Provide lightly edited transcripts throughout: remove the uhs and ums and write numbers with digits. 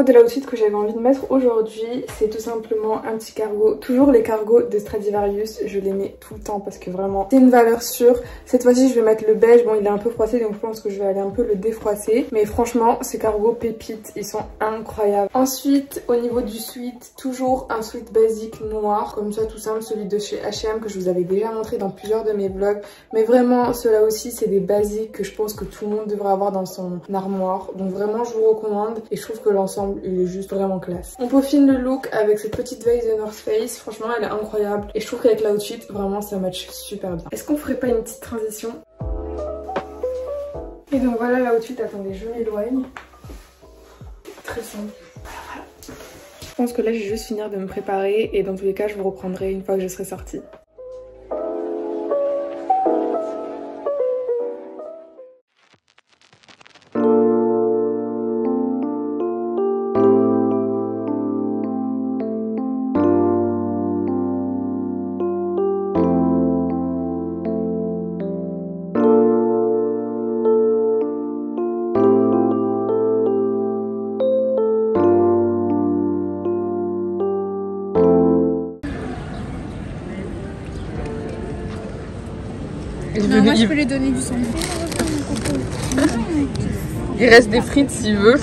de l'outfit que j'avais envie de mettre aujourd'hui, c'est tout simplement un petit cargo. Toujours les cargos de Stradivarius, je les mets tout le temps parce que vraiment c'est une valeur sûre. Cette fois-ci je vais mettre le beige, bon il est un peu froissé donc je pense que je vais aller un peu le défroisser. Mais franchement ces cargos pépites, ils sont incroyables. Ensuite au niveau du sweat, toujours un sweat basique noir, comme ça tout simple, celui de chez H&M que je vous avais déjà montré dans plusieurs de mes vlogs. Mais vraiment ceux-là aussi c'est des basiques que je pense que tout le monde devrait avoir dans son armoire. Donc vraiment je vous recommande et je trouve que l'ensemble il est juste vraiment classe. On peaufine le look avec cette petite veste de North Face, franchement elle est incroyable et je trouve qu'avec l'outfit vraiment ça match super bien. Est-ce qu'on ferait pas une petite transition? Et donc voilà l'outfit, attendez je m'éloigne. Très simple. Voilà. Je pense que là je vais juste finir de me préparer et dans tous les cas je vous reprendrai une fois que je serai sortie. Non, moi je peux lui donner du sang. Il reste des frites s'il veut.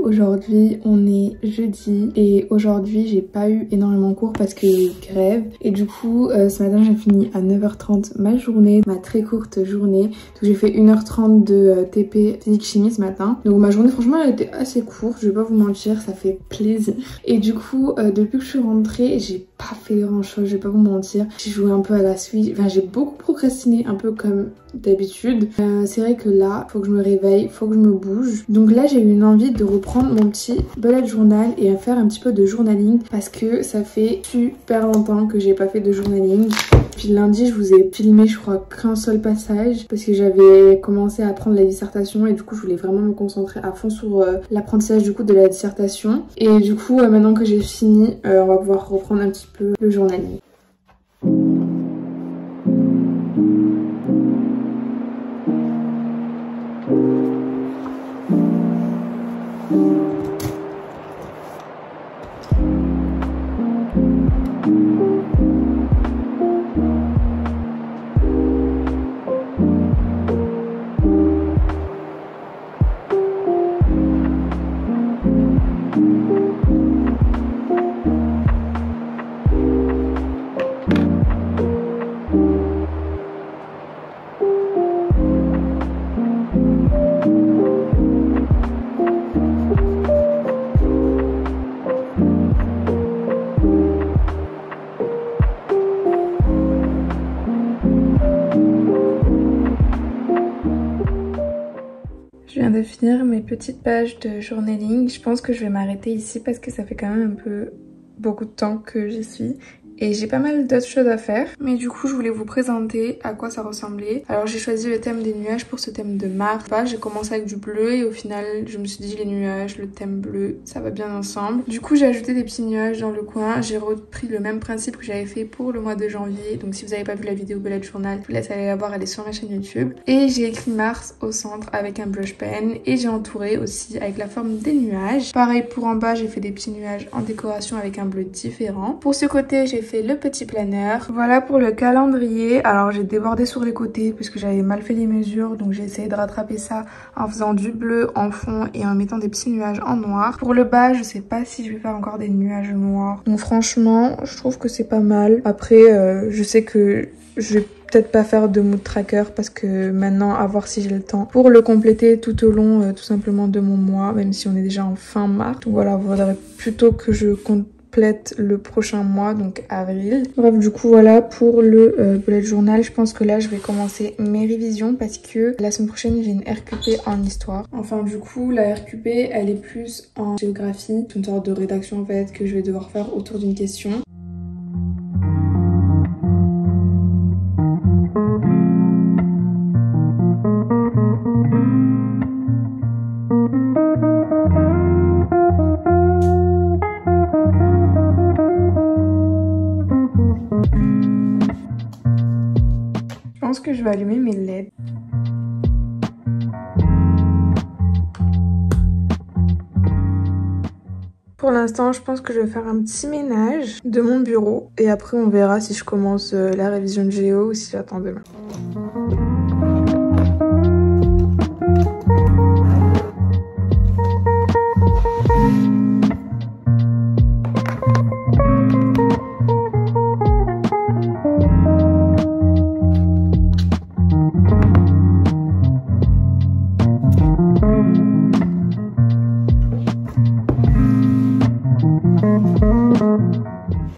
Aujourd'hui on est jeudi et aujourd'hui j'ai pas eu énormément cours parce qu'il y a eu grève et du coup ce matin j'ai fini à 9h30 ma journée, ma très courte journée. Donc j'ai fait 1h30 de TP physique chimie ce matin. Donc ma journée franchement elle était assez courte, je vais pas vous mentir, ça fait plaisir. Et du coup depuis que je suis rentrée j'ai pas fait grand chose, je vais pas vous mentir. J'ai joué un peu à la Switch, enfin j'ai beaucoup procrastiné un peu comme d'habitude. C'est vrai que là faut que je me réveille, faut que je me bouge. Donc là j'ai eu une envie de reprendre mon petit bullet journal et à faire un petit peu de journaling parce que ça fait super longtemps que j'ai pas fait de journaling. Puis lundi je vous ai filmé je crois qu'un seul passage parce que j'avais commencé à apprendre la dissertation et du coup je voulais vraiment me concentrer à fond sur l'apprentissage du coup de la dissertation. Et du coup maintenant que j'ai fini on va pouvoir reprendre un petit peu le journaling. petite page de journaling. Je pense que je vais m'arrêter ici parce que ça fait quand même un peu beaucoup de temps que j'y suis. Et j'ai pas mal d'autres choses à faire. Mais du coup, je voulais vous présenter à quoi ça ressemblait. Alors, j'ai choisi le thème des nuages pour ce thème de Mars. J'ai commencé avec du bleu et au final, je me suis dit les nuages, le thème bleu, ça va bien ensemble. Du coup, j'ai ajouté des petits nuages dans le coin. J'ai repris le même principe que j'avais fait pour le mois de janvier. Donc, si vous n'avez pas vu la vidéo bullet journal, je vous laisse aller la voir, elle est sur ma chaîne YouTube. Et j'ai écrit Mars au centre avec un blush pen. Et j'ai entouré aussi avec la forme des nuages. Pareil pour en bas, j'ai fait des petits nuages en décoration avec un bleu différent. Pour ce côté, j'ai fait le petit planeur. Voilà pour le calendrier. Alors j'ai débordé sur les côtés puisque j'avais mal fait les mesures, donc j'ai essayé de rattraper ça en faisant du bleu en fond et en mettant des petits nuages en noir. Pour le bas, je sais pas si je vais faire encore des nuages noirs. Donc franchement, je trouve que c'est pas mal. Après, je sais que je vais peut-être pas faire de mood tracker parce que maintenant, à voir si j'ai le temps pour le compléter tout au long tout simplement de mon mois, même si on est déjà en fin mars. Donc voilà, vous faudrait plutôt que je complète le prochain mois, donc avril. Bref, du coup voilà pour le bullet journal. Je pense que là je vais commencer mes révisions parce que la semaine prochaine j'ai une RQP en histoire. Enfin du coup la RQP elle est plus en géographie, une sorte de rédaction en fait que je vais devoir faire autour d'une question. Je pense que je vais allumer mes LED. Pour l'instant, je pense que je vais faire un petit ménage de mon bureau et après on verra si je commence la révision de géo ou si j'attends demain.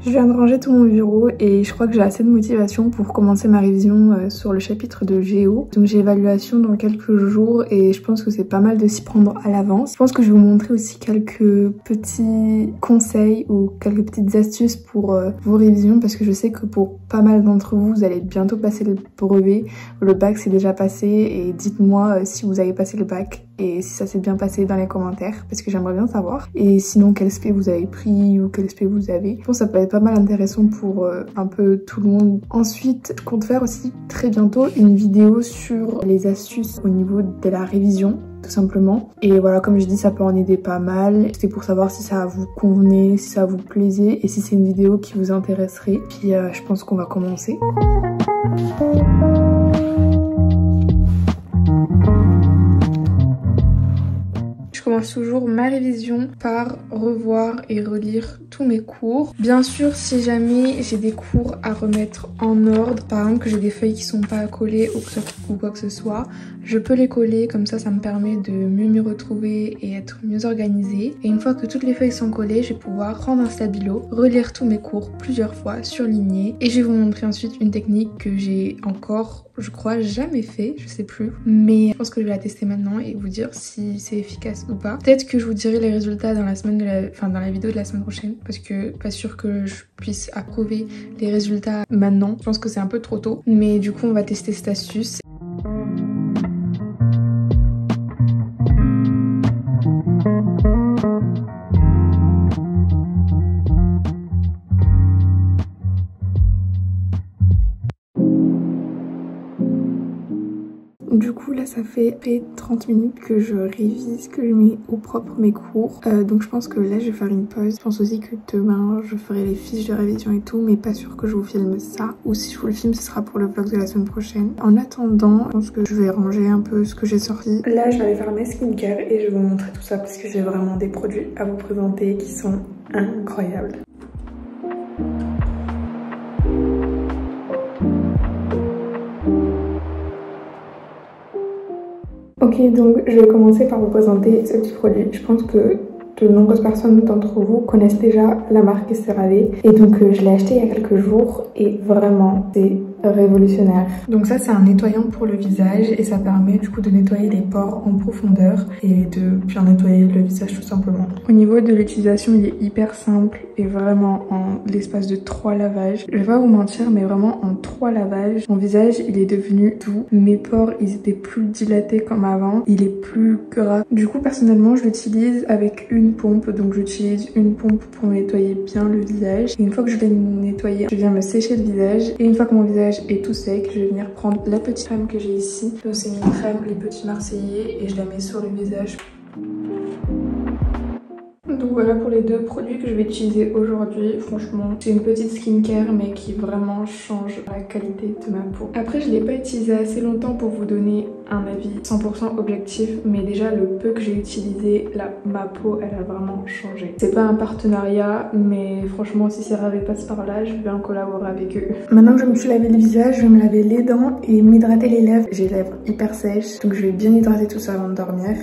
Je viens de ranger tout mon bureau et je crois que j'ai assez de motivation pour commencer ma révision sur le chapitre de géo. Donc j'ai évaluation dans quelques jours et je pense que c'est pas mal de s'y prendre à l'avance. Je pense que je vais vous montrer aussi quelques petits conseils ou quelques petites astuces pour vos révisions parce que je sais que pour pas mal d'entre vous, vous allez bientôt passer le brevet. Le bac c'est déjà passé et dites-moi si vous avez passé le bac et si ça s'est bien passé dans les commentaires parce que j'aimerais bien savoir. Et sinon quel SP vous avez pris ou quel SP vous avez. Je pense que ça peut être pas mal intéressant pour un peu tout le monde. Ensuite, je compte faire aussi très bientôt une vidéo sur les astuces au niveau de la révision, tout simplement. Et voilà, comme je dis, ça peut en aider pas mal. C'était pour savoir si ça vous convenait, si ça vous plaisait et si c'est une vidéo qui vous intéresserait. Puis je pense qu'on va commencer. Je commence toujours ma révision par revoir et relire tous mes cours. Bien sûr, si jamais j'ai des cours à remettre en ordre, par exemple que j'ai des feuilles qui sont pas collées ou quoi que ce soit, je peux les coller, comme ça me permet de mieux m'y retrouver et être mieux organisée. Et une fois que toutes les feuilles sont collées, je vais pouvoir prendre un stabilo, relire tous mes cours plusieurs fois, surligner. Et je vais vous montrer ensuite une technique que j'ai encore, je crois, jamais fait, je sais plus. Mais je pense que je vais la tester maintenant et vous dire si c'est efficace ou pas. Peut-être que je vous dirai les résultats dans la semaine dans la vidéo de la semaine prochaine parce que pas sûr que je puisse approuver les résultats maintenant. Je pense que c'est un peu trop tôt. Mais du coup, on va tester cette astuce. Du coup là ça fait 30 minutes que je révise, que je mets au propre mes cours. Donc je pense que là je vais faire une pause. Je pense aussi que demain je ferai les fiches de révision et tout, mais pas sûr que je vous filme ça. Ou si je vous le filme ce sera pour le vlog de la semaine prochaine. En attendant, je pense que je vais ranger un peu ce que j'ai sorti. Là je vais aller faire mes skincare et je vais vous montrer tout ça parce que j'ai vraiment des produits à vous présenter qui sont incroyables. Ok, donc je vais commencer par vous présenter ce petit produit. Je pense que de nombreuses personnes d'entre vous connaissent déjà la marque CeraVe. Et donc je l'ai acheté il y a quelques jours et vraiment c'est révolutionnaire. Donc ça c'est un nettoyant pour le visage et ça permet du coup de nettoyer les pores en profondeur et de bien nettoyer le visage tout simplement. Au niveau de l'utilisation, il est hyper simple et vraiment en l'espace de 3 lavages. Je vais pas vous mentir, mais vraiment en 3 lavages, mon visage il est devenu doux. Mes pores ils étaient plus dilatés comme avant, il est plus gras. Du coup personnellement je l'utilise avec une pompe, donc j'utilise une pompe pour nettoyer bien le visage. Et une fois que je l'ai nettoyé, je viens me sécher le visage et une fois que mon visage est tout sec, je vais venir prendre la petite crème que j'ai ici. Donc c'est une crème Les Petits Marseillais et je la mets sur le visage. Donc voilà pour les 2 produits que je vais utiliser aujourd'hui. Franchement, c'est une petite skincare mais qui vraiment change la qualité de ma peau. Après, je ne l'ai pas utilisé assez longtemps pour vous donner un avis 100% objectif, mais déjà le peu que j'ai utilisé, là, ma peau, elle a vraiment changé. C'est pas un partenariat, mais franchement, si CeraVe passe par là, je vais en collaborer avec eux. Maintenant que je me suis lavé le visage, je vais me laver les dents et m'hydrater les lèvres. J'ai les lèvres hyper sèches, donc je vais bien hydrater tout ça avant de dormir.